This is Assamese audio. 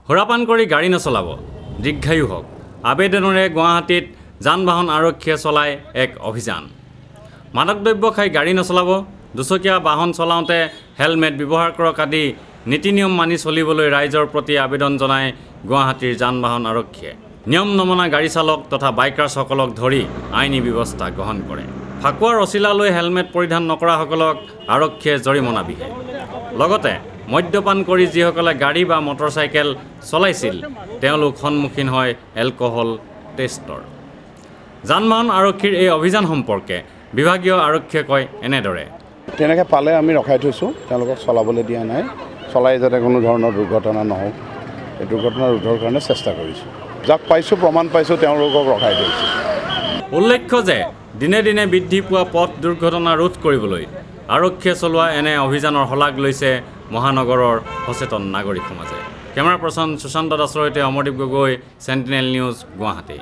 সুৰাপান কৰি গাড়ী নচলাব, দীৰ্ঘায়ু হওক। আবেদনৰে গুৱাহাটীত যান বাহন আৰক্ষীয়ে চলায় এক অভিযান। মাদক দ্ৰব্য খাই গাড়ী নচলাব, দুচকীয়া বাহন চলাওঁতে হেলমেট ব্যৱহাৰ কৰক আদি নীতি নিয়ম মানি চলিবলৈ ৰাইজৰ প্ৰতি আবেদন জনায় গুৱাহাটীৰ যান বাহন আৰক্ষীয়ে। নিয়ম নমনা গাড়ী চালক তথা বাইকাৰসকলক ধৰি আইনী ব্যৱস্থা গ্ৰহণ কৰে। ফাকুৱাৰ অচিলা লৈ হেলমেট পৰিধান নকৰাসকলক আৰক্ষীয়ে জৰিমনা বিহে। লগতে মদ্যপান কৰি যিসকলে গাড়ী বা মটৰচাইকেল চলাইছিল তেওঁলোক সন্মুখীন হয় এলকহল টেষ্টৰ। যান বাহন আৰক্ষীৰ এই অভিযান সম্পৰ্কে বিভাগীয় আৰক্ষীয়ে কয় এনেদৰে। তেনেকৈ পালে আমি ৰখাই থৈছোঁ, তেওঁলোকক চলাবলৈ দিয়া নাই। চলাই যাতে কোনো ধৰণৰ দুৰ্ঘটনা নহওক, এই দুৰ্ঘটনা ৰোধৰ কাৰণে চেষ্টা কৰিছোঁ। যাক পাইছোঁ, প্ৰমাণ পাইছোঁ, তেওঁলোকক ৰখাই থৈছোঁ। উল্লেখ্য যে দিনে দিনে বৃদ্ধি পোৱা পথ দুৰ্ঘটনা ৰোধ কৰিবলৈ আৰক্ষীয়ে চলোৱা এনে অভিযানৰ শলাগ লৈছে মহানগৰৰ সচেতন নাগৰিক সমাজে। কেমেৰা পাৰ্চন সুশান্ত দাসৰ সৈতে অমৰদীপ গগৈ, চেণ্টিনেল নিউজ, গুৱাহাটী।